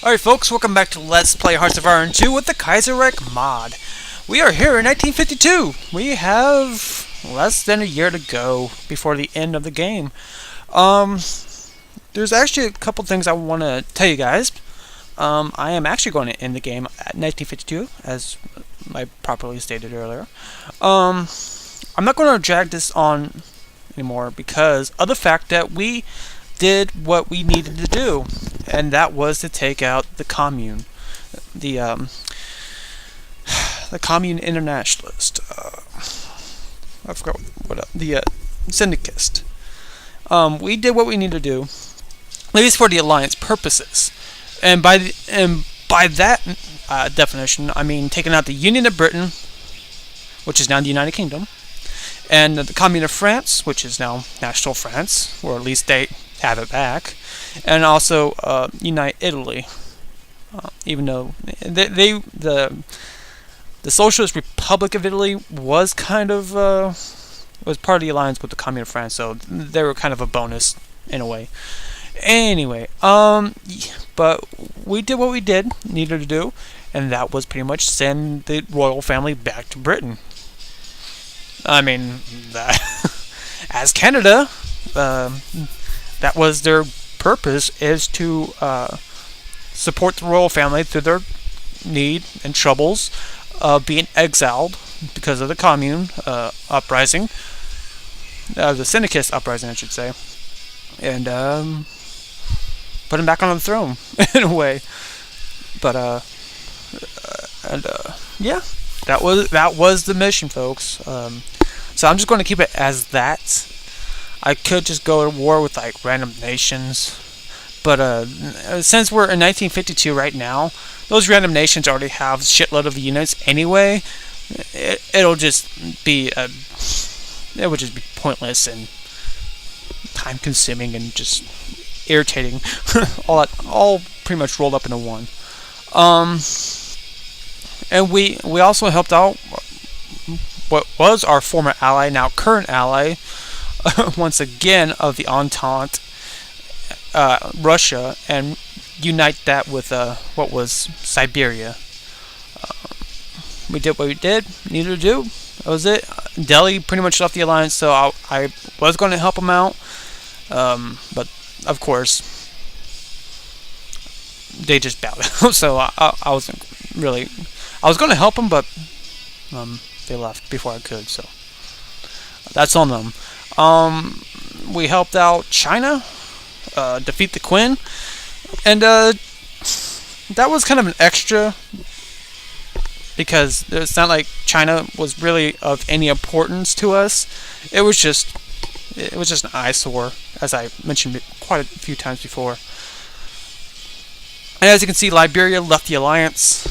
Alright folks, welcome back to Let's Play Hearts of Iron 2 with the Kaiserreich mod. We are here in 1952. We have less than a year to go before the end of the game. There's actually a couple things I want to tell you guys. I am actually going to end the game at 1952, as I properly stated earlier. I'm not going to drag this on anymore because of the fact that we did what we needed to do, and that was to take out the commune, the commune internationalist. I forgot what the syndicist. We did what we needed to do, at least for the alliance purposes, and by that definition, I mean taking out the Union of Britain, which is now the United Kingdom, and the Commune of France, which is now National France, or at least they have it back, and also unite Italy, even though the Socialist Republic of Italy was kind of was part of the alliance with the Commune of France, so they were kind of a bonus in a way. Anyway, but we did what we needed to do, and that was pretty much send the royal family back to Britain. I mean, as Canada, that was their purpose, is to support the royal family through their need and troubles of being exiled because of the commune uprising, the syndicist uprising, I should say, and put them back on the throne in a way. But yeah, that was the mission, folks. So I'm just going to keep it as that. I could just go to war with like random nations, but since we're in 1952 right now, those random nations already have a shitload of units anyway. It'll just be it would just be pointless and time-consuming and just irritating. all pretty much rolled up into one. And we also helped out what was our former ally, now current ally, once again, of the Entente, Russia, and unite that with what was Siberia. We did what we needed to do. That was it. Delhi pretty much left the alliance, so I was going to help him out, but of course they just bowed out. So I wasn't really. I was going to help them, but they left before I could. So that's on them. We helped out China defeat the Qin, and that was kind of an extra because it's not like China was really of any importance to us. It was just an eyesore, as I mentioned quite a few times before. And as you can see, Liberia left the alliance.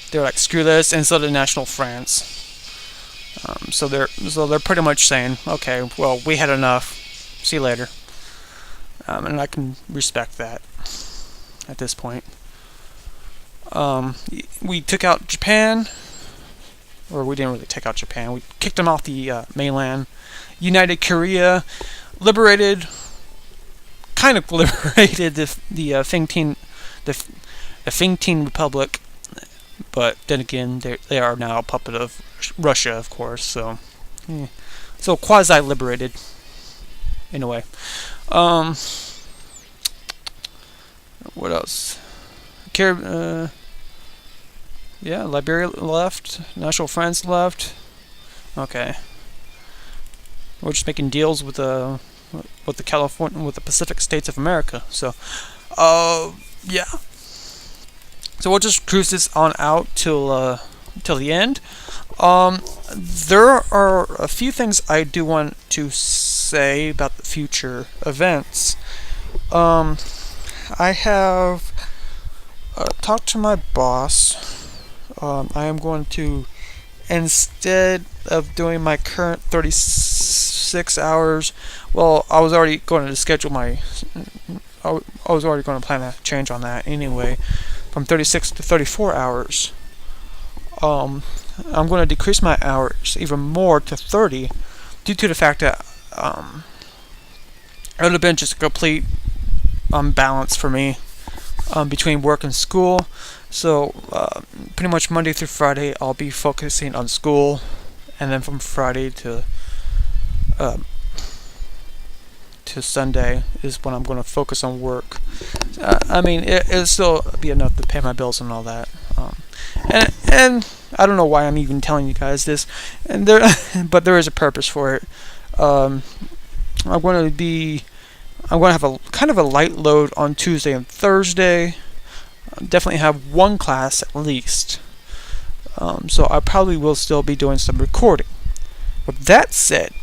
They were like, screw this, and so did National France. So they're pretty much saying, okay, well, we had enough. See you later. And I can respect that at this point. We took out Japan, or we didn't really take out Japan. We kicked them off the mainland. United Korea, kind of liberated the Fingting Republic. But then again, they are now a puppet of Russia, of course. So, yeah. So quasi-liberated, in a way. What else? Yeah, Liberia left. National France left. Okay. We're just making deals with the Pacific States of America. So, yeah. So we'll just cruise this on out till the end. There are a few things I do want to say about the future events. I have talked to my boss. I am going to, instead of doing my current 36 hours, well, I was already going to schedule I was already going to plan a change on that anyway, from 36 to 34 hours. I'm going to decrease my hours even more to 30 due to the fact that it would have been just a complete unbalance for me between work and school. So pretty much Monday through Friday I'll be focusing on school, and then from Friday to Sunday is when I'm going to focus on work. I mean, it'll still be enough to pay my bills and all that. And I don't know why I'm even telling you guys this, but there is a purpose for it. I'm going to have a kind of a light load on Tuesday and Thursday. Definitely have one class at least. So I probably will still be doing some recording. With that said,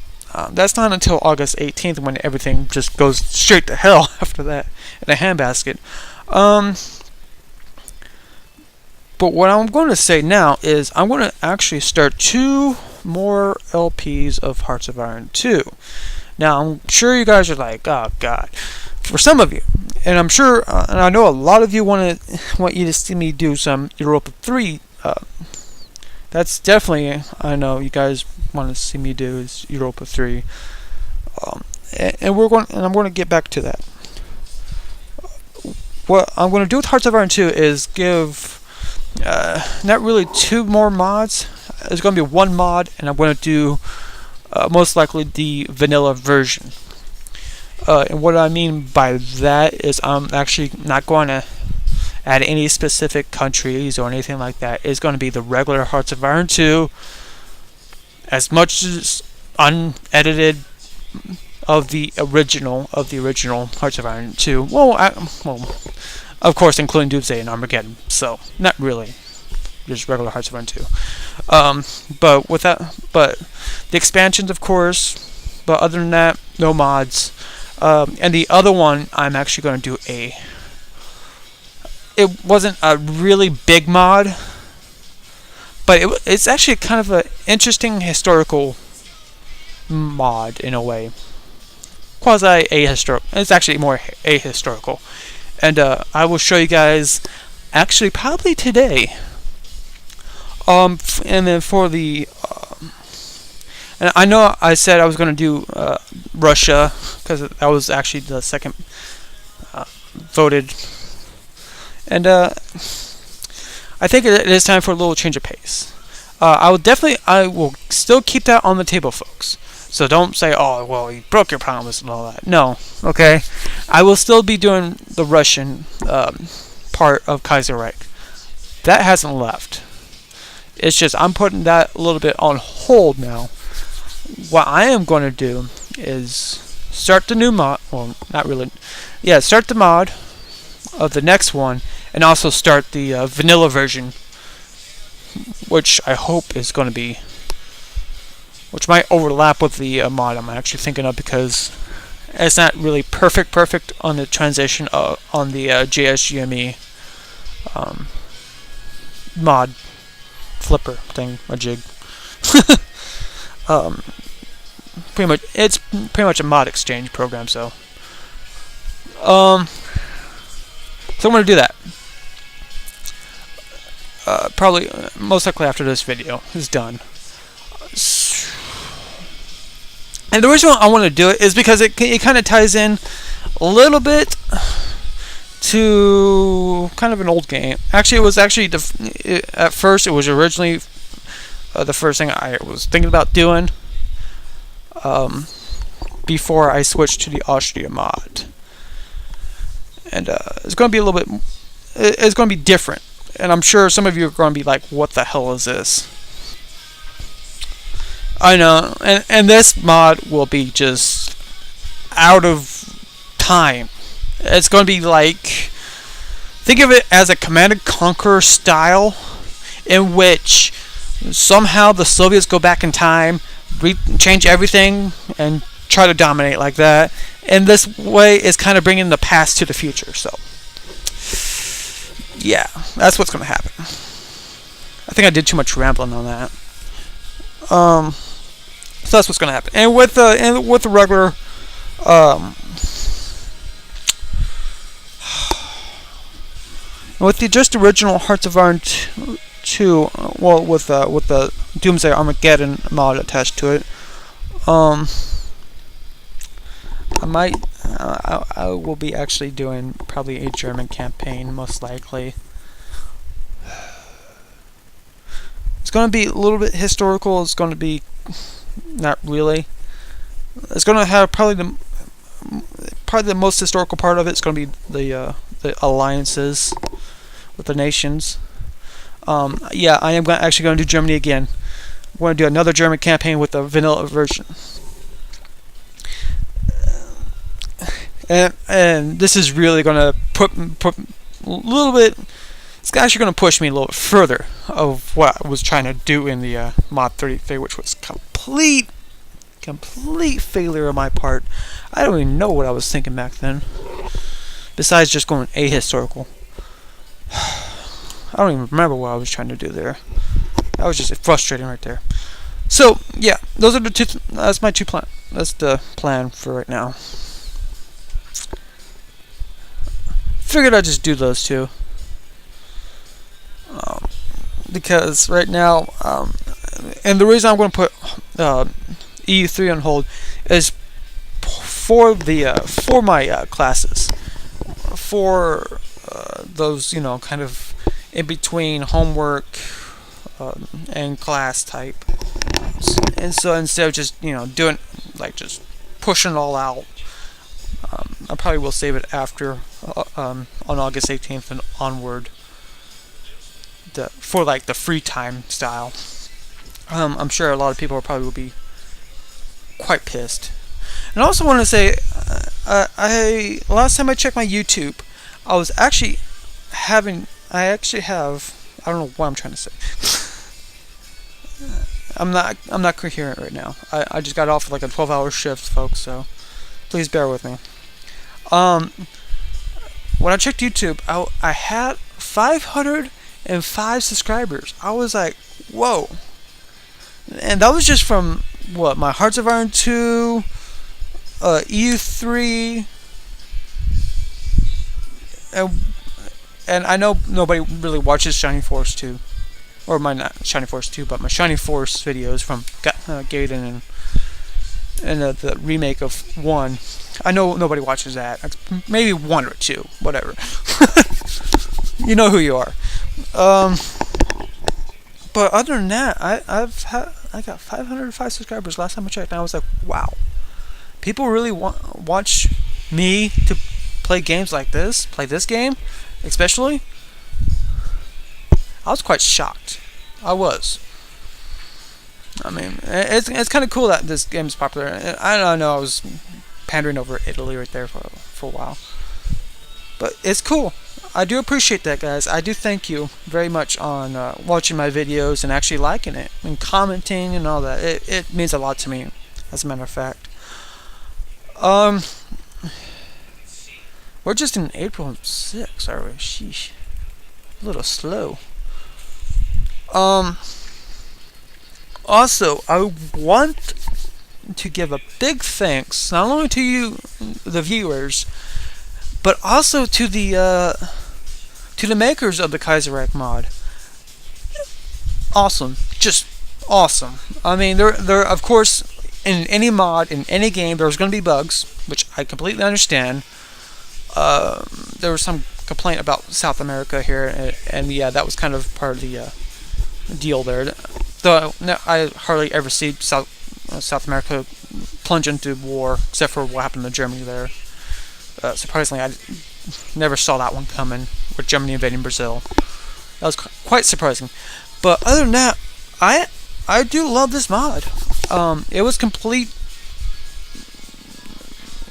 that's not until August 18th when everything just goes straight to hell after that in a handbasket. But what I'm going to say now is I'm going to actually start 2 more LPs of Hearts of Iron 2. Now, I'm sure you guys are like, oh god. For some of you, and I'm sure, and I know a lot of you want you to see me do some Europa 3. That's definitely, I know you guys want to see me do is Europa 3. And I'm going to get back to that. What I'm going to do with Hearts of Iron 2 is give not really 2 more mods. There's going to be 1 mod, and I'm going to do most likely the vanilla version. And what I mean by that is I'm actually not going to add any specific countries or anything like that. It's going to be the regular Hearts of Iron 2, as much as unedited of the original Hearts of Iron 2. Well, of course, including Doomsday and Armageddon. So not really, just regular Hearts of Iron 2. But the expansions, of course. But other than that, no mods. And the other one, I'm actually going to do it wasn't a really big mod, but it's actually kind of an interesting historical mod in a way. Quasi-ahistorical. It's actually more ahistorical. And I will show you guys actually probably today. And then for the and I know I said I was going to do Russia, because that was actually the second voted. And I think it is time for a little change of pace. I will still keep that on the table, folks. So don't say, oh, well, you broke your promise and all that. No, okay? I will still be doing the Russian part of Kaiserreich. That hasn't left. It's just I'm putting that a little bit on hold now. What I am going to do is start the new mod. Well, not really. Yeah, start the mod of the next one, and also start the vanilla version, which I hope is going to be, which might overlap with the mod I'm actually thinking of, because it's not really perfect on the transition on the JSGME mod flipper thing, a jig. It's pretty much a mod exchange program, so I'm going to do that. Probably, most likely after this video is done. And the reason I want to do it is because it kind of ties in a little bit to kind of an old game. Actually, it was actually at first it was originally the first thing I was thinking about doing before I switched to the Austria mod. And it's going to be a little bit. It's going to be different, and I'm sure some of you are going to be like, "What the hell is this?" I know, and this mod will be just out of time. It's going to be like, think of it as a Command & Conquer style, in which somehow the Soviets go back in time, change everything, and try to dominate like that. And this way is kind of bringing the past to the future. So, yeah, that's what's going to happen. I think I did too much rambling on that. So that's what's going to happen. And with the regular, with the just original Hearts of Iron 2, well, with the Doomsday Armageddon mod attached to it, I might I will be actually doing probably a German campaign, most likely. It's going to be a little bit historical. It's going to be not really. It's going to have probably the most historical part of it. It's going to be the alliances with the nations. Yeah, I am actually going to do Germany again. We're going to do another German campaign with the vanilla version. And this is really going to put a little bit. It's actually going to push me a little bit further of what I was trying to do in the mod 33, which was complete failure on my part. I don't even know what I was thinking back then. Besides just going ahistorical. I don't even remember what I was trying to do there. That was just frustrating right there. So yeah, those are the two. That's my two plan. That's the plan for right now. Figured I'd just do those two. Because right now, and the reason I'm going to put EU3 on hold is for my classes, for those kind of in between homework and class type, and so instead of just doing just pushing it all out, I probably will save it after on August 18th and onward. For the free time style. I'm sure a lot of people probably will be quite pissed. And I also want to say, last time I checked my YouTube, I don't know what I'm trying to say. I'm not coherent right now. I just got off with a 12-hour shift, folks, so please bear with me. When I checked YouTube, I had 505 subscribers. I was like, whoa. And that was just from my Hearts of Iron 2, EU3, and I know nobody really watches Shining Force 2, or not Shining Force 2, but my Shining Force videos from Gaiden and the remake of 1. I know nobody watches that. Maybe 1 or 2, whatever. You know who you are. But other than that, I got 505 subscribers last time I checked, and I was like, wow, people really watch me to play games like this, play this game, especially. I was quite shocked. I was. I mean, it's kind of cool that this game is popular. I know I was pandering over Italy right there for a while, but it's cool. I do appreciate that, guys. I do thank you very much on watching my videos and actually liking it and commenting and all that. It means a lot to me, as a matter of fact. We're just in April 6th, are we? Sheesh. A little slow. Also, I want to give a big thanks not only to you, the viewers, but also to the makers of the Kaiserreich mod. Awesome, just awesome. I mean, there of course, in any mod, in any game, there's going to be bugs, which I completely understand. There was some complaint about South America here, and yeah, that was kind of part of the deal there. Though I hardly ever see South America plunge into war, except for what happened to Germany there. Surprisingly, I never saw that one coming, with Germany invading Brazil. That was quite surprising. But other than that, I do love this mod. It was complete.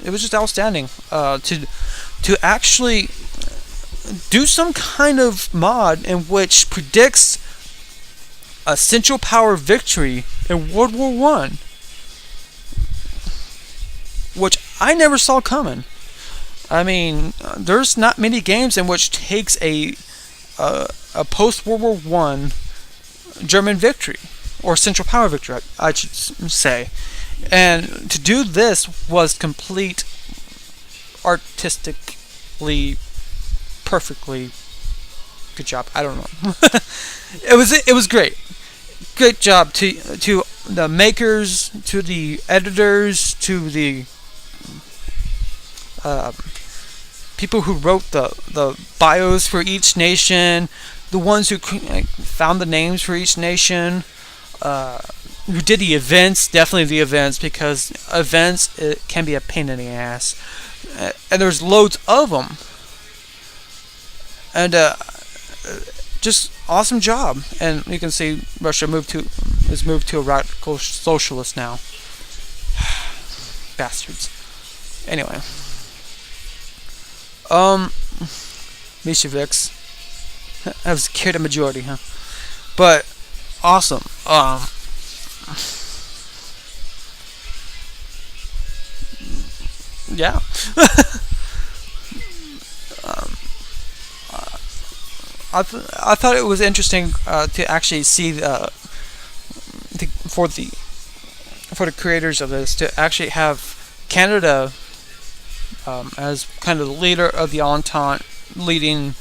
It was just outstanding. To actually do some kind of mod in which predicts a Central Power victory in World War I, which I never saw coming. I mean, there's not many games in which takes a post-World War I German victory, or Central Power victory, I should say. And to do this was complete, artistically, perfectly good job. I don't know. It was great. Great job to the makers, to the editors, to the people who wrote the bios for each nation, the ones who found the names for each nation, who did the events, definitely the events, because events, it can be a pain in the ass. And there's loads of them. And just awesome job. And you can see Russia is moved to a radical socialist now. Bastards. Anyway. Misheviks. That was carried a majority, huh? But awesome. Yeah. I thought it was interesting to actually see for the creators of this to actually have Canada as kind of the leader of the Entente, leading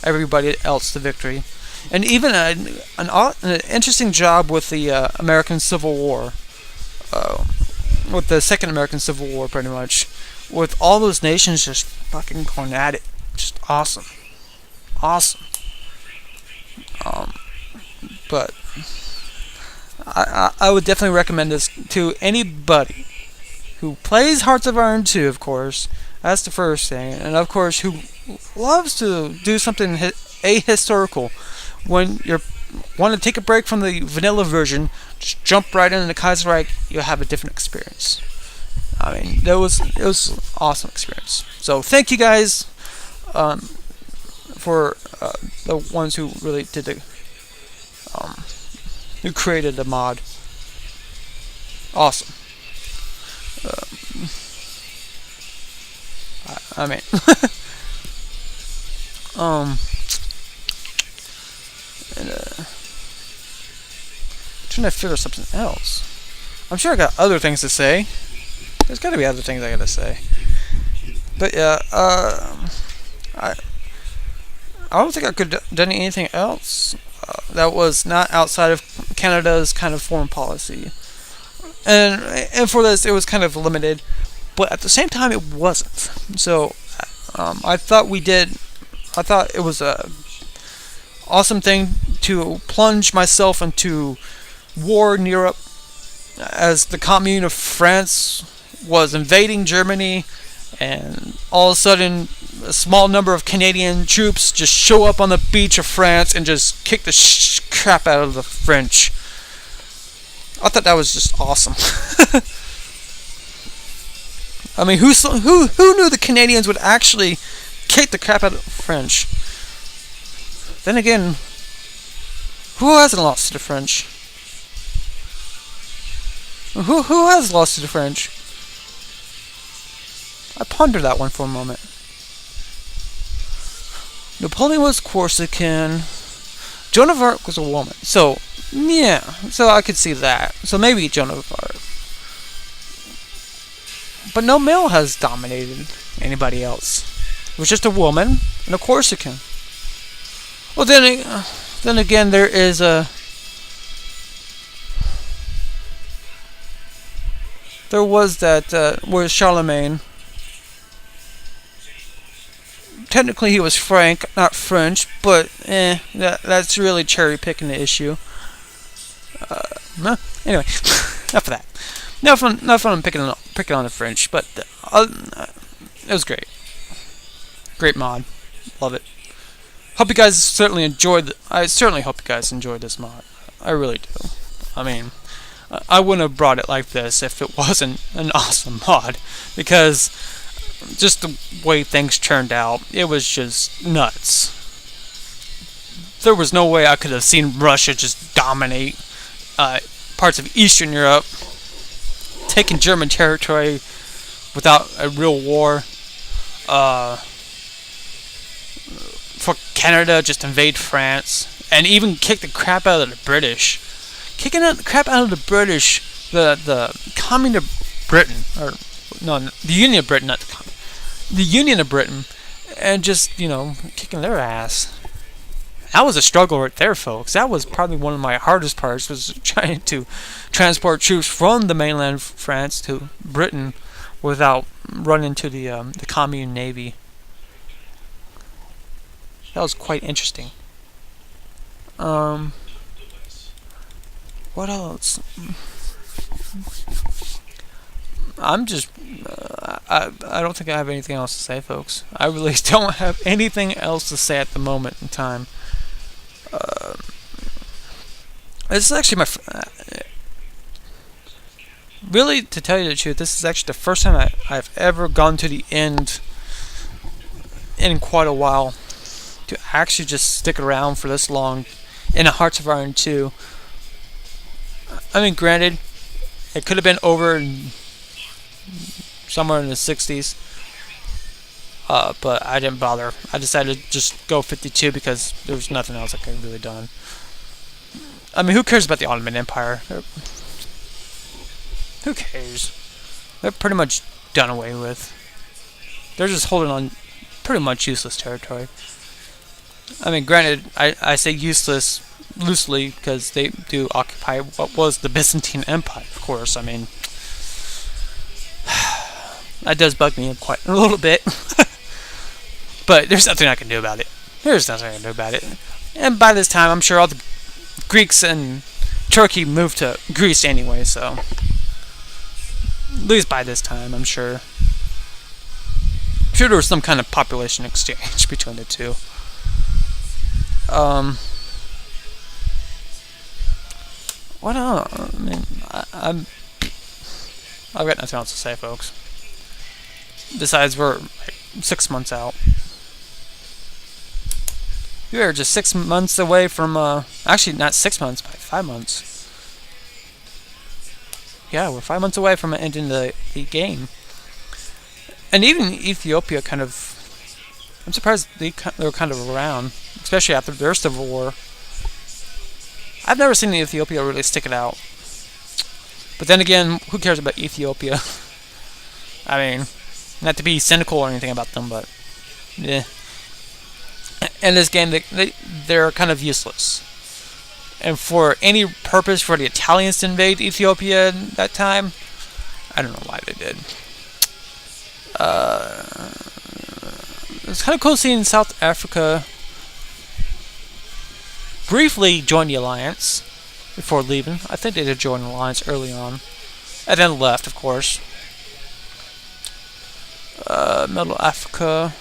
everybody else to victory, and even an interesting job with the American Civil War, with the Second American Civil War, pretty much, with all those nations just fucking going at it, just awesome. But I would definitely recommend this to anybody who plays Hearts of Iron 2, of course. That's the first thing. And of course, who loves to do something ahistorical. When you want to take a break from the vanilla version, just jump right into the Kaiserreich, you'll have a different experience. I mean, it was an awesome experience. So thank you guys for the ones who really did who created the mod. Awesome. I mean, and, trying to figure something else. I'm sure I got other things to say. There's got to be other things I gotta say. But yeah, I don't think I could have done anything else that was not outside of Canada's kind of foreign policy. And for this, it was kind of limited, but at the same time, it wasn't. So I thought it was a awesome thing to plunge myself into war in Europe, as the Commune of France was invading Germany, and all of a sudden a small number of Canadian troops just show up on the beach of France and just kick the crap out of the French. I thought that was just awesome. I mean, who knew the Canadians would actually kick the crap out of the French? Then again, who hasn't lost to the French? Who has lost to the French? I pondered that one for a moment. Napoleon was Corsican. Joan of Arc was a woman. So, yeah. So I could see that. So maybe Joan of Arc. But no male has dominated anybody else. It was just a woman and a Corsican. Well, then again, there is a... There was that, where Charlemagne... Technically he was Frank, not French, but that's really cherry picking the issue. Anyway, enough of that. Enough fun picking on the French, but it was great. Great mod, love it. Hope you guys certainly enjoyed. I certainly hope you guys enjoyed this mod. I really do. I mean, I wouldn't have brought it like this if it wasn't an awesome mod, because just the way things turned out, it was just nuts. There was no way I could have seen Russia just dominate parts of Eastern Europe, taking German territory without a real war. For Canada just invade France and even kick the crap out of the British. Kicking the crap out of the British, the Commune of Britain, or no, the Union of Britain, not the Union of Britain, and just, kicking their ass. That was a struggle right there, folks. That was probably one of my hardest parts, was trying to transport troops from the mainland France to Britain without running into the commune navy. That was quite interesting. What else? I'm just... I don't think I have anything else to say, folks. I really don't have anything else to say at the moment in time. This is actually really, to tell you the truth, this is actually the first time I've ever gone to the end in quite a while. To actually just stick around for this long in a Hearts of Iron 2. I mean, granted, it could have been over somewhere in the 60s. But I didn't bother. I decided to just go 52 because there was nothing else I could have really done. I mean, who cares about the Ottoman Empire? Who cares? They're pretty much done away with. They're just holding on pretty much useless territory. I mean, granted, I say useless loosely because they do occupy what was the Byzantine Empire, of course. I mean, that does bug me quite a little bit. But there's nothing I can do about it. There's nothing I can do about it. And by this time, I'm sure all the Greeks and Turkey moved to Greece anyway, so... At least by this time, I'm sure. I'm sure there was some kind of population exchange between the two. What else? I mean, I've got nothing else to say, folks. Besides, we're like 6 months out. We are just 6 months away from, actually not 6 months, but 5 months. Yeah, we're 5 months away from ending the game. And even Ethiopia kind of... I'm surprised they were kind of around, especially after their civil war. I've never seen Ethiopia really stick it out. But then again, who cares about Ethiopia? I mean, not to be cynical or anything about them, but... yeah. In this game, they're kind of useless. And for any purpose for the Italians to invade Ethiopia at that time, I don't know why they did. It's kind of cool seeing South Africa briefly join the alliance before leaving. I think they did join the alliance early on. And then left, of course. Middle Africa.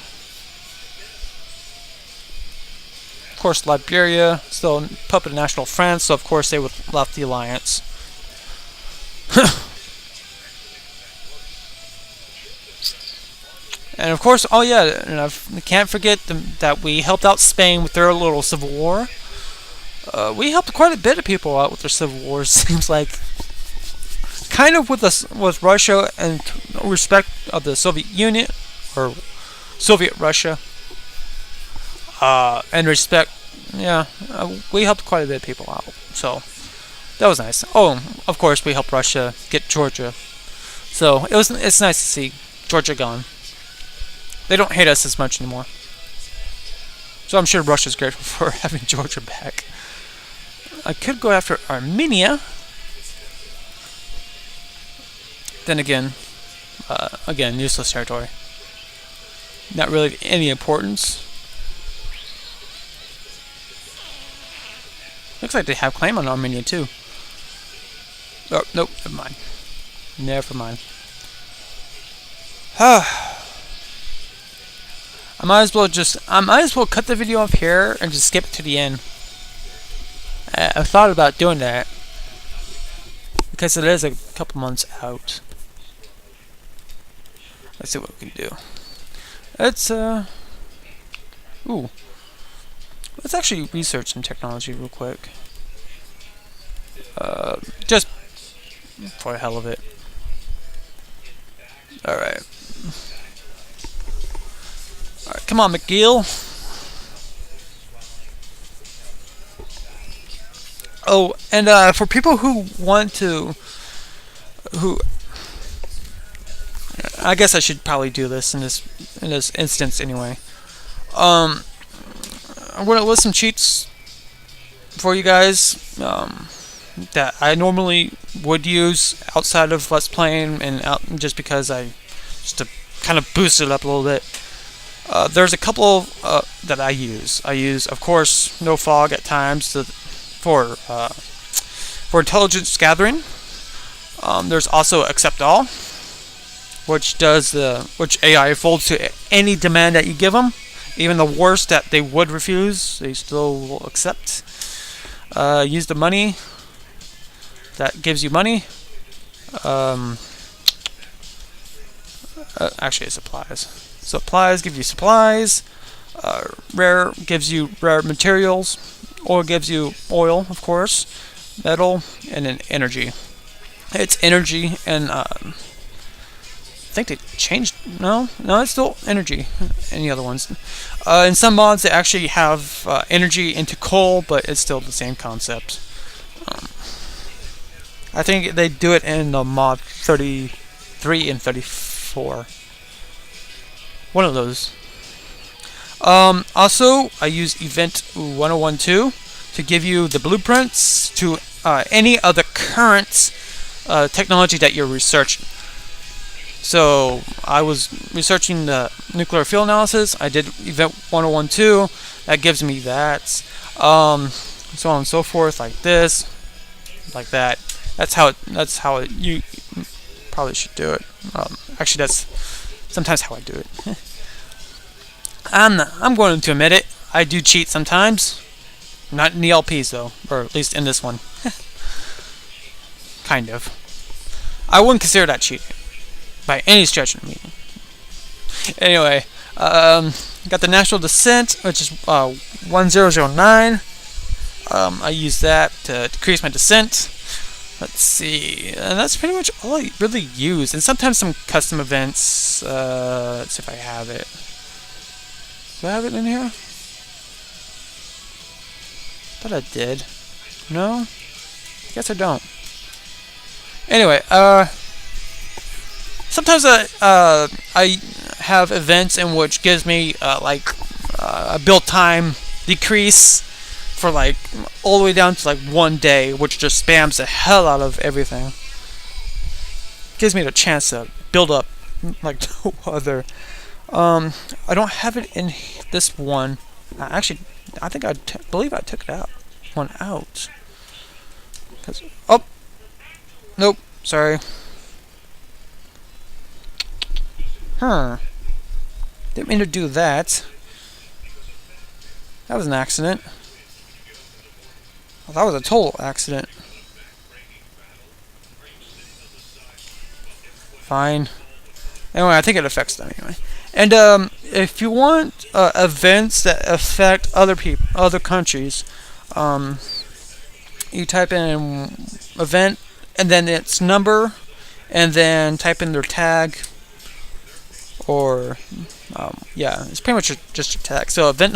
Of course, Liberia, still puppet national France, so of course they would left the alliance. And of course, oh yeah, and I can't forget that we helped out Spain with their little civil war. We helped quite a bit of people out with their civil wars. Seems like, kind of with Russia and respect of the Soviet Union or Soviet Russia. And respect, yeah, we helped quite a bit of people out, so that was nice. Oh, of course, we helped Russia get Georgia, so it's nice to see Georgia gone. They don't hate us as much anymore, so I'm sure Russia's grateful for having Georgia back. I could go after Armenia. Then again, useless territory. Not really of any importance. Looks like they have claim on Armenia too. Oh, nope, never mind. Never mind. I might as well cut the video off here and just skip it to the end. I thought about doing that because it is a couple months out. Let's see what we can do. Let's let's actually research some technology real quick. Just for the hell of it. Alright. Alright, come on, McGill. Oh, and for people who want to... I guess I should probably do this in this instance anyway. I'm gonna list some cheats for you guys that I normally would use outside of Let's Playing, and just because I just to kind of boost it up a little bit. There's a couple that I use. I use, of course, no fog at times for intelligence gathering. There's also accept all, which AI folds to any demand that you give them, even the worst that they would refuse, they still will accept. Use the money, that gives you money. Actually, supplies. Supplies give you supplies. Rare gives you rare materials. Oil gives you oil, of course. Metal, and then energy. It's energy, and I think they changed. No, it's still energy. Any other ones? In some mods, they actually have energy into coal, but it's still the same concept. I think they do it in the mod 33 and 34. One of those. Also, I use Event 1012 to give you the blueprints to any other current technology that you're researching. So, I was researching the nuclear fuel analysis. I did Event 1012. That gives me that. So on and so forth, like this, like that. That's how you probably should do it. Actually, that's sometimes how I do it. I'm going to admit it. I do cheat sometimes. Not in the LPs though, or at least in this one. Kind of. I wouldn't consider that cheating by any stretch of the meaning. Anyway, got the natural descent, which is 1009. I use that to decrease my descent. Let's see, and that's pretty much all I really use. And sometimes some custom events. Let's see if I have it. Do I have it in here? Thought I did. No? I guess I don't. Anyway, sometimes I have events in which gives me a build time decrease for like all the way down to like 1 day, which just spams the hell out of everything. Gives me the chance to build up like no other. I don't have it in this one. Actually, I think believe I took that one out. Oh, nope, sorry. Didn't mean to do that. That was an accident. Well, that was a total accident. Fine. Anyway, I think it affects them anyway. And if you want events that affect other people, other countries, you type in event and then its number, and then type in their tag. Or yeah, it's pretty much just a tag. So event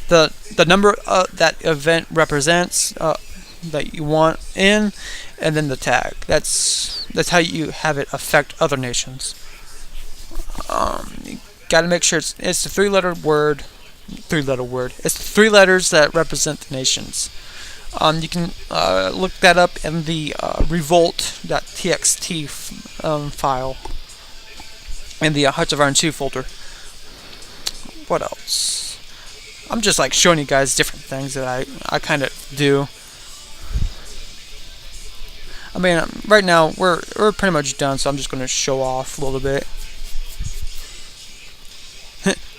the number that event represents that you want in, and then the tag. That's how you have it affect other nations. You gotta make sure it's a three-letter word. It's 3 letters that represent the nations. You can look that up in the revolt.txt file in the Hearts of Iron 2 folder. What else? I'm just like showing you guys different things that I kind of do. I mean, right now we're pretty much done, so I'm just going to show off a little bit.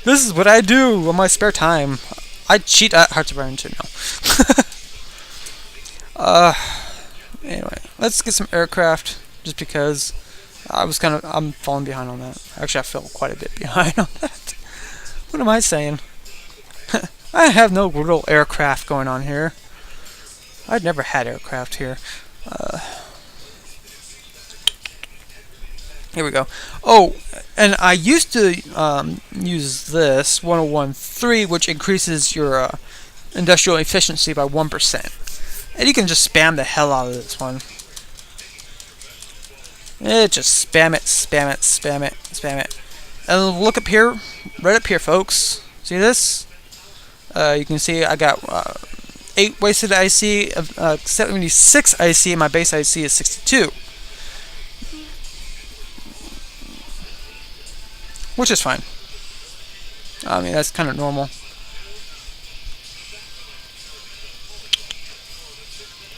This is what I do on my spare time. I cheat at Hearts of Iron 2 now. Anyway, let's get some aircraft, just because I'm falling behind on that. Actually, I fell quite a bit behind on that. What am I saying? I have no real aircraft going on here. I'd never had aircraft here. Here we go. Oh, and I used to use this 1013, which increases your industrial efficiency by 1%. And you can just spam the hell out of this one. Just spam it, spam it, spam it, spam it. And look up here, right up here, folks. See this? You can see I got 8 wasted IC, 76 IC, and my base IC is 62. which is fine. I mean, that's kind of normal.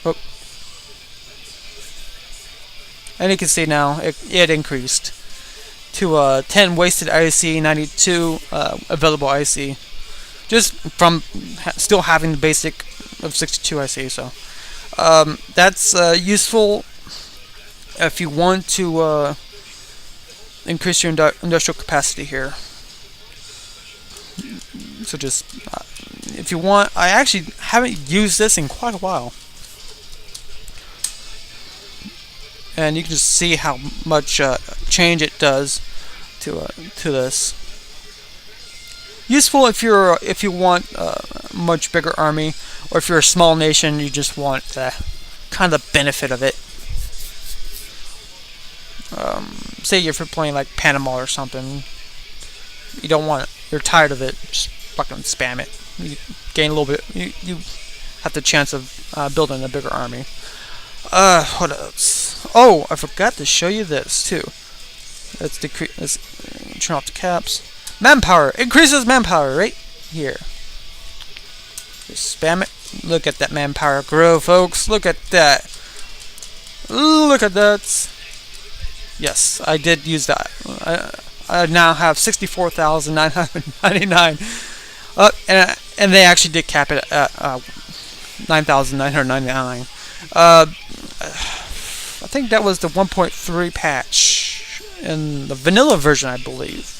Oh. And you can see now, it increased to 10 wasted IC, 92 available IC. Just from still having the basic of 62 IC, so. That's useful if you want to increase your industrial capacity here. So just, if you want, I actually haven't used this in quite a while. And you can just see how much change it does to this. Useful if you want a much bigger army, or if you're a small nation, you just want the kind of benefit of it. Say if you're playing like Panama or something, you don't want it. You're tired of it. Just fucking spam it. You gain a little bit. You have the chance of building a bigger army. What else? Oh, I forgot to show you this too. Let's turn off the caps. Manpower increases manpower right here. Just spam it. Look at that manpower grow, folks. Look at that. Look at that. Yes, I did use that. I now have 64,999. And they actually did cap it at 9,999. I think that was the 1.3 patch in the vanilla version, I believe.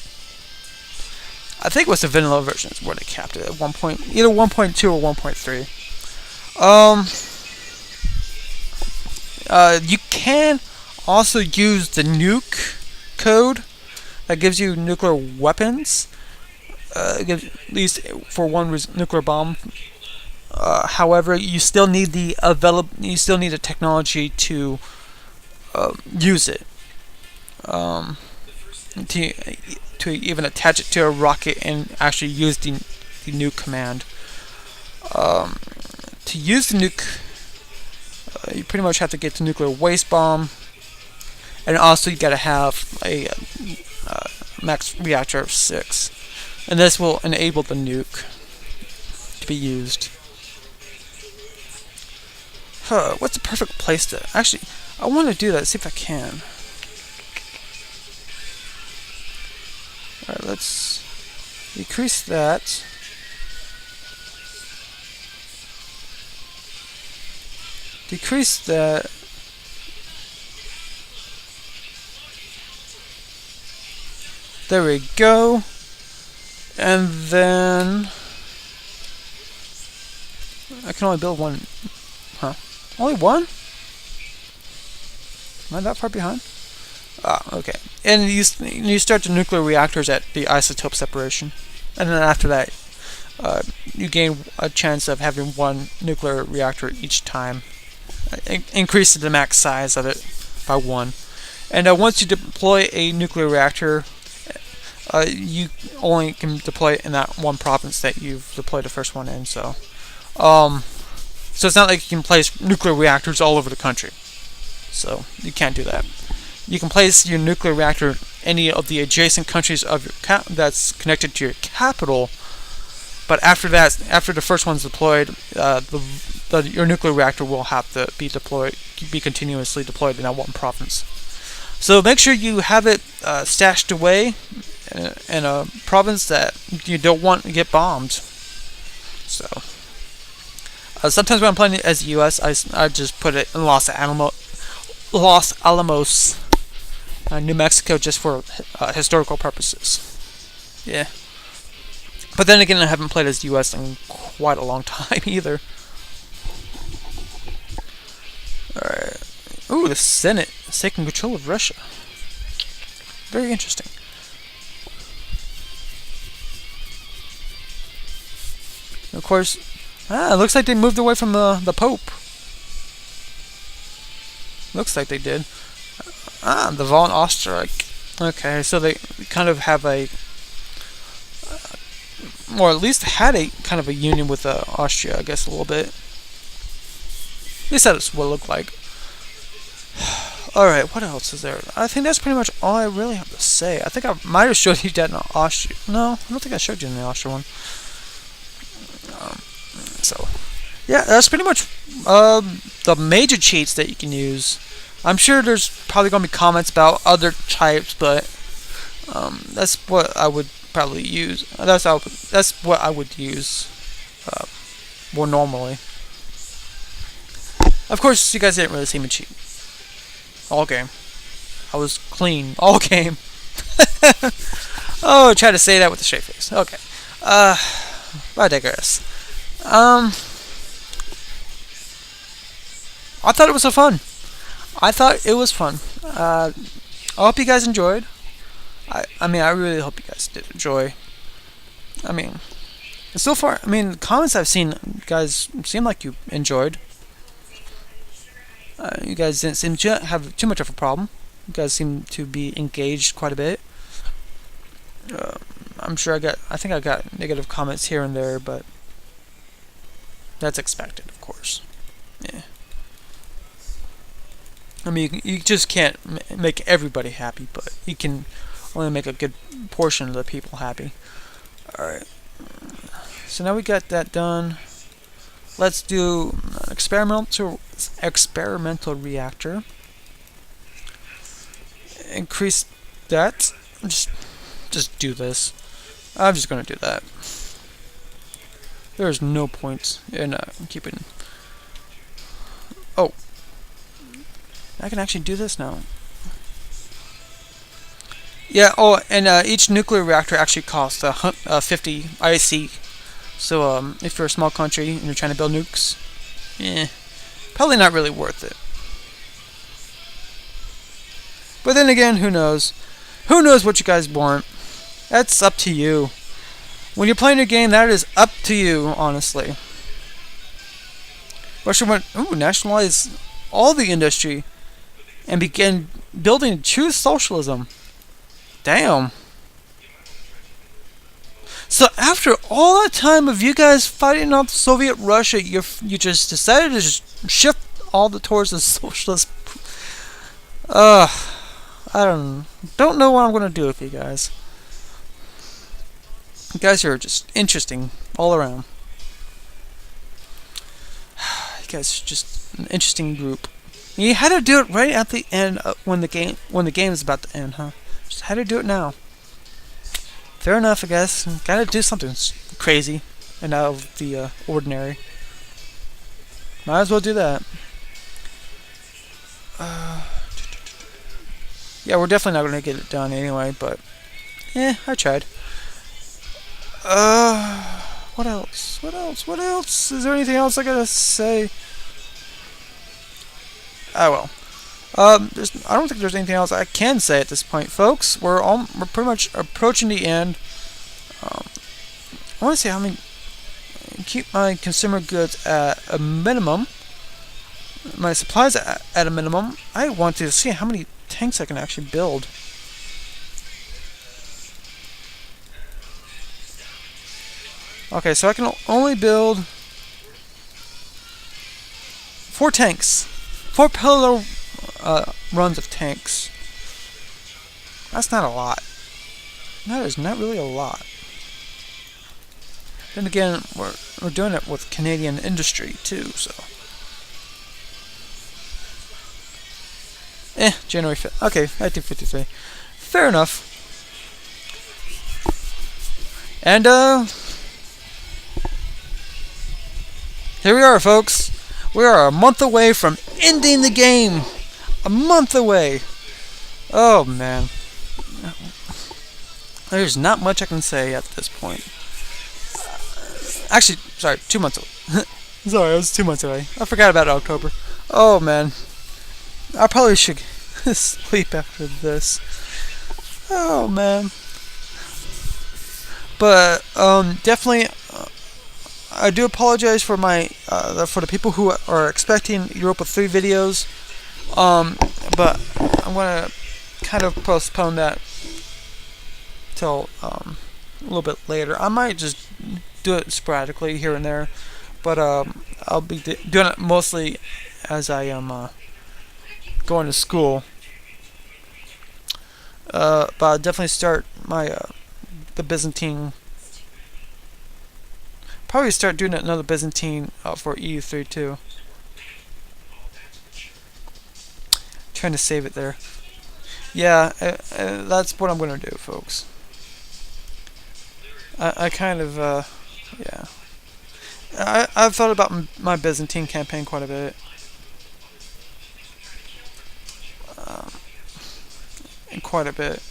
I think it was the vanilla version is where they capped it at either 1.2 or 1.3. You can also use the nuke code that gives you nuclear weapons. At least for one nuclear bomb. However, you still need the technology to use it. To even attach it to a rocket and actually use the nuke command. To use the nuke, you pretty much have to get the nuclear waste bomb, and also you gotta have a max reactor of 6, and this will enable the nuke to be used. What's the perfect place to actually? I want to do that. See if I can. Alright, let's decrease that. Decrease that. There we go. And then I can only build one. Huh? Only one? Am I that far behind? Ah, okay. And you start the nuclear reactors at the isotope separation, and then after that, you gain a chance of having one nuclear reactor each time. Increase the max size of it by 1. And once you deploy a nuclear reactor, you only can deploy it in that one province that you've deployed the first one in. So it's not like you can place nuclear reactors all over the country. So you can't do that. You can place your nuclear reactor in any of the adjacent countries of your that's connected to your capital. But after that, after the first one's deployed, your nuclear reactor will have to be continuously deployed in that one province. So make sure you have it stashed away in a province that you don't want to get bombed. So sometimes when I'm playing it as the U.S., I just put it in Los Alamos, New Mexico, just for historical purposes. Yeah. But then again, I haven't played as U.S. in quite a long time either. Alright. Ooh, the Senate is taking control of Russia. Very interesting. And of course, it looks like they moved away from the Pope. Looks like they did. The von Österreich. Okay, so they kind of have a, or at least had a kind of a union with Austria, I guess, a little bit. At least that's what it looked like. Alright, what else is there? I think that's pretty much all I really have to say. I think I might have showed you that in the Austro. No, I don't think I showed you in the Austro one. So, yeah, that's pretty much the major cheats that you can use. I'm sure there's probably going to be comments about other types, but that's what I would probably use. That's what I would use more normally. Of course, you guys didn't really see me cheat. All game. I was clean. All game. Oh, I tried to say that with a straight face. Okay. I digress. I thought it was so fun. I thought it was fun. I hope you guys enjoyed. I mean, I really hope you guys did enjoy. I mean, so far, I mean, the comments I've seen, you guys seem like you enjoyed. You guys didn't seem to have too much of a problem. You guys seem to be engaged quite a bit. I'm sure I think I got negative comments here and there, but that's expected, of course. Yeah. I mean, you just can't make everybody happy, but you can only make a good portion of the people happy. Alright. So now we got that done. Let's do an experimental reactor. Increase that. Just do this. I'm just gonna do that. There's no point in keeping. Oh, I can actually do this now. Yeah. Oh, and each nuclear reactor actually costs 50 IC. So if you're a small country and you're trying to build nukes, probably not really worth it. But then again, who knows? Who knows what you guys want? That's up to you. When you're playing a game, that is up to you, honestly. Russia went, nationalize all the industry and begin building true socialism. Damn. So after all that time of you guys fighting off Soviet Russia, you just decided to just shift all towards the socialist. I don't know what I'm gonna do with you guys. You guys are just interesting all around. You guys are just an interesting group. And you had to do it right at the end when the game is about to end, huh? Just had to do it now. Fair enough, I guess. Gotta do something crazy and out of the ordinary. Might as well do that. Yeah, we're definitely not gonna get it done anyway, but I tried. What else? What else? What else? Is there anything else I gotta say? Oh well. I don't think there's anything else I can say at this point, folks. We're pretty much approaching the end. I want to see how many. Keep my consumer goods at a minimum. My supplies at a minimum. I want to see how many tanks I can actually build. Okay, so I can only build 4 tanks. 4 parallel runs of tanks. That's not a lot. That is not really a lot. Then again, we're doing it with Canadian industry too, so. January 5th. Okay, 1953. Fair enough. And here we are, folks. We are a month away from ending the game. A month away. Oh man. There's not much I can say at this point. Actually, sorry, 2 months away. Sorry, I was 2 months away. I forgot about October. Oh man. I probably should sleep after this. Oh man. But definitely I do apologize for for the people who are expecting Europa 3 videos. But I'm gonna kind of postpone that till a little bit later. I might just do it sporadically here and there, but I'll be doing it mostly as I am going to school. But I'll definitely start my the Byzantine. Probably start doing another Byzantine for EU3 too. Trying to save it there. Yeah, that's what I'm gonna do, folks. I kind of yeah. I've thought about my Byzantine campaign quite a bit. Quite a bit.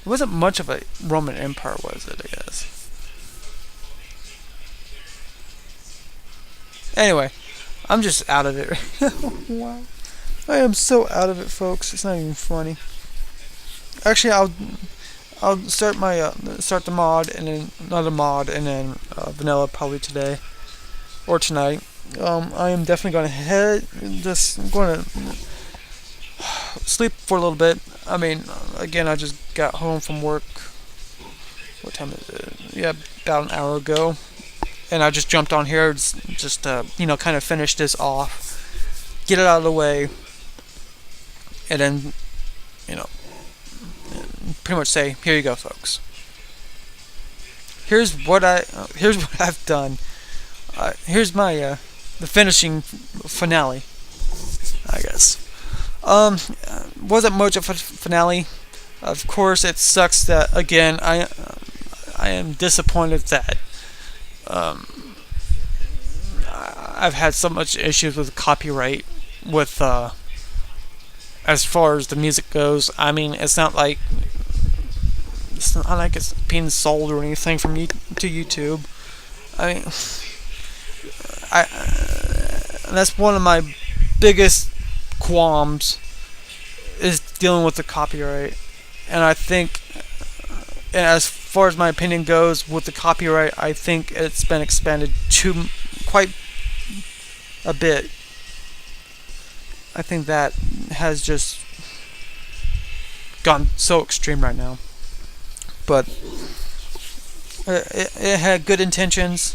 It wasn't much of a Roman Empire, was it, I guess. Anyway, I'm just out of it. Wow. I am so out of it, folks. It's not even funny. Actually, I'll start my start the mod and then another mod and then vanilla probably today or tonight. I am definitely going to sleep for a little bit. I mean, again, I just got home from work. What time is it? Yeah, about an hour ago. And I just jumped on here just kind of finish this off, get it out of the way, and then, pretty much say, here you go, folks. Here's what I've done. Here's my the finishing finale, I guess. Wasn't much of a finale. Of course, it sucks that again I am disappointed that I've had so much issues with copyright with as far as the music goes. I mean, it's not like it's being sold or anything from to YouTube. I mean, that's one of my biggest qualms is dealing with the copyright. And I think, and as far as my opinion goes with the copyright, I think it's been expanded to quite a bit. I think that has just gone so extreme right now. But it had good intentions.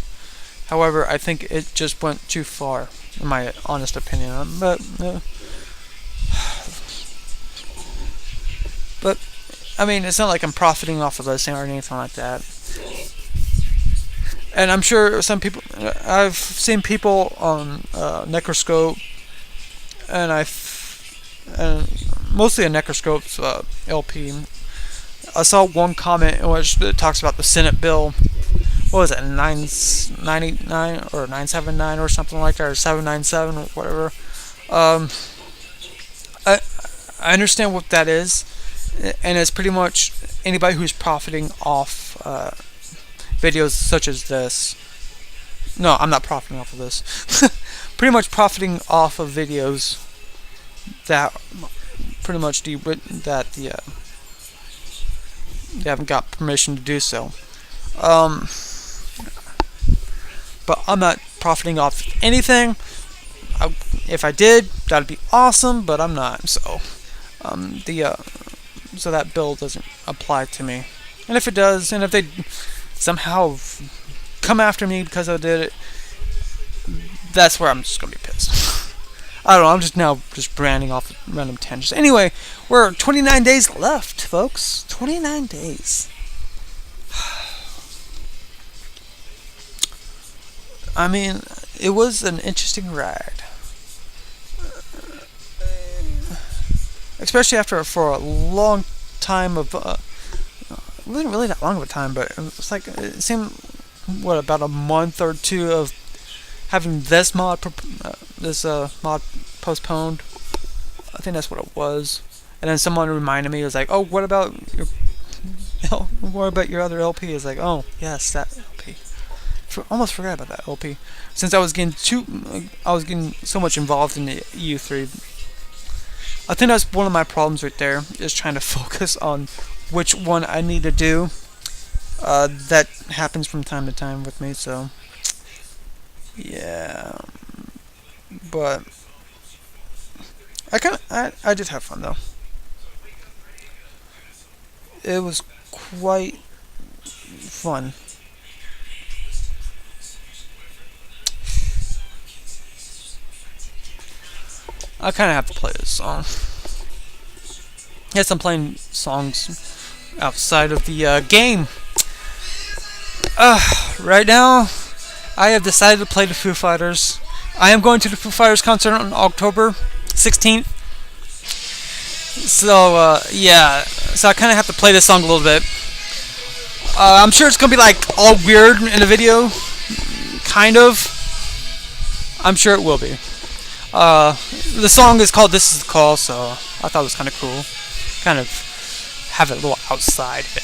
However, I think it just went too far, in my honest opinion. But I mean, it's not like I'm profiting off of this or anything like that. And I'm sure some people, I've seen people on Necroscope, and mostly a Necroscope's LP. I saw one comment in which it talks about the Senate bill. What was it, 999 or 979 or something like that, or 797 or whatever. I understand what that is, and it's pretty much anybody who's profiting off videos such as this. No, I'm not profiting off of this. Pretty much profiting off of videos that pretty much they haven't got permission to do so. But I'm not profiting off anything. If I did, that'd be awesome, but I'm not. So, so that bill doesn't apply to me. And if it does, and if they somehow come after me because I did it, that's where I'm just gonna be pissed. I don't know. I'm just branding off random tangents. Anyway, we're 29 days left, folks. 29 days. I mean, it was an interesting ride. Especially for a long time of... it wasn't really that long of a time, but it seemed, about a month or two of having this mod mod postponed. I think that's what it was. And then someone reminded me, it was like, oh, what about your other LP? It's like, oh, yes, that LP. Almost forgot about that LP. Since I was getting so much involved in the EU3. I think that's one of my problems right there, is trying to focus on which one I need to do. That happens from time to time with me, so yeah. But I did have fun though. It was quite fun. I kind of have to play this song. Yes, I'm playing songs outside of the game. Right now, I have decided to play the Foo Fighters. I am going to the Foo Fighters concert on October 16th. So, yeah. So I kind of have to play this song a little bit. I'm sure it's going to be like all weird in the video. Kind of. I'm sure it will be. The song is called This Is the Call, so I thought it was kind of cool. Kind of have it a little outside of it.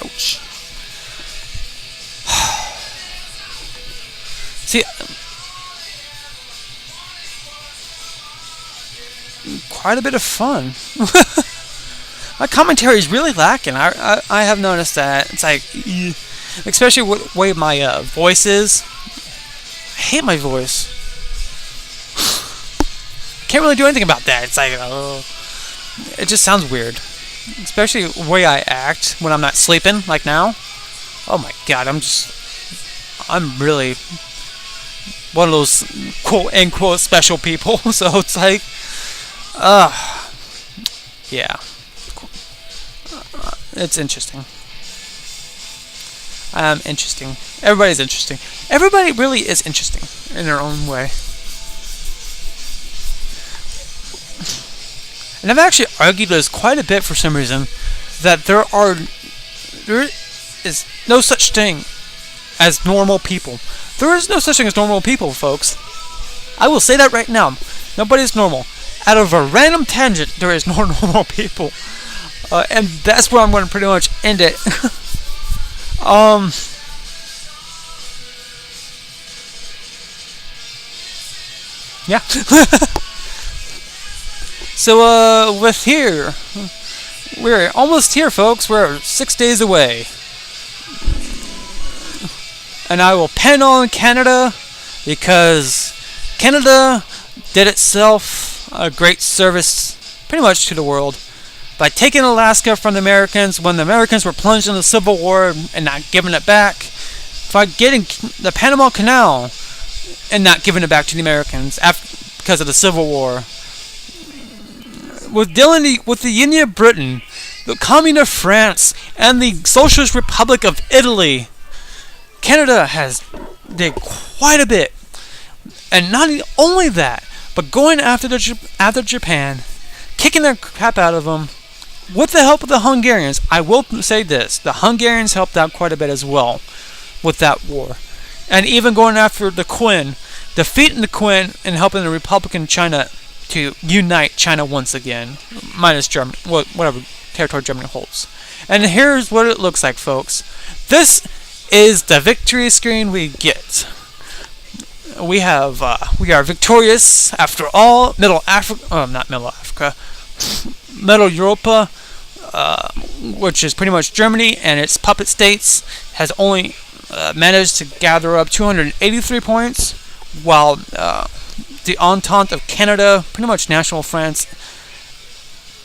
Ouch. See, quite a bit of fun. My commentary is really lacking. I have noticed that. It's like, especially the way my voice is. I hate my voice. Can't really do anything about that. It's like, it just sounds weird. Especially the way I act when I'm not sleeping, like now. Oh my god, I'm really one of those quote-unquote special people. So it's like, yeah. It's interesting. Interesting. Everybody's interesting. Everybody really is interesting in their own way. And I've actually argued this quite a bit for some reason, that there is no such thing as normal people. There is no such thing as normal people, folks. I will say that right now. Nobody's normal. Out of a random tangent, there is no normal people. And that's where I'm going to pretty much end it. Yeah. So, with here, we're almost here, folks. We're 6 days away. And I will pen on Canada, because Canada did itself a great service, pretty much to the world, by taking Alaska from the Americans when the Americans were plunged in the Civil War and not giving it back, by getting the Panama Canal and not giving it back to the Americans because of the Civil War. With dealing with the Union of Britain, the Commune of France, and the Socialist Republic of Italy, Canada has did quite a bit. And not only that, but going after Japan, kicking their crap out of them, with the help of the Hungarians. I will say this, the Hungarians helped out quite a bit as well with that war. And even going after the Qin, defeating the Qin and helping the Republican China to unite China once again, minus Germany, whatever territory Germany holds. And here's what it looks like, folks. This is the victory screen we get. We are victorious after all. Middle Europa, which is pretty much Germany and its puppet states, has only managed to gather up 283 points, while the Entente of Canada, pretty much national France,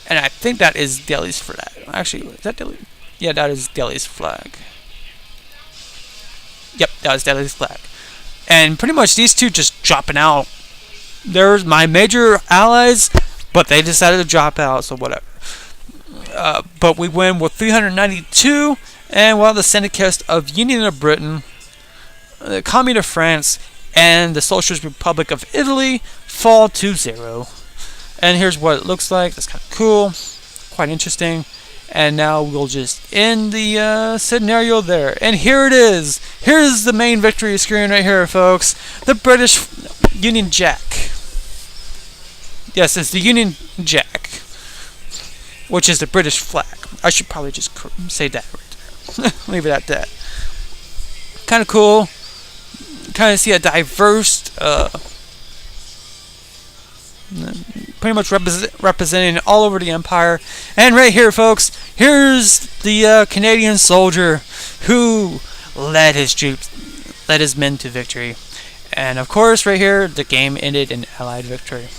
and I think that is Delhi's flag. Actually, is that Delhi? Yeah, that is Delhi's flag. Yep, that is Delhi's flag. And pretty much these two just dropping out. They're my major allies, but they decided to drop out, so whatever. But we win with 392, and while the Syndicate of Union of Britain, the Commune of France, and the Socialist Republic of Italy fall to 0. And here's what it looks like. That's kind of cool, quite interesting. And now we'll just end the scenario there. And here it is. Here's the main victory screen right here, folks. The British Union Jack. Yes, it's the Union Jack, which is the British flag. I should probably just say that right there. Leave it at that. Kind of cool. Kind of see a diverse, pretty much representing all over the empire. And right here, folks, here's the Canadian soldier who led his troops, led his men to victory. And of course, right here, the game ended in Allied victory.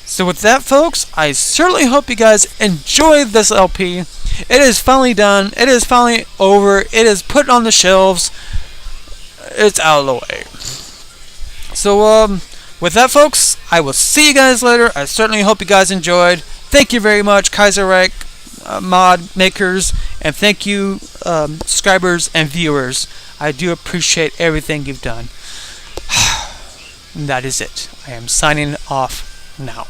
So with that, folks, I certainly hope you guys enjoyed this LP. It is finally done. It is finally over. It is put on the shelves. It's out of the way. So, with that, folks, I will see you guys later. I certainly hope you guys enjoyed. Thank you very much, Kaiserreich mod makers, and thank you, subscribers and viewers. I do appreciate everything you've done. And that is it. I am signing off now.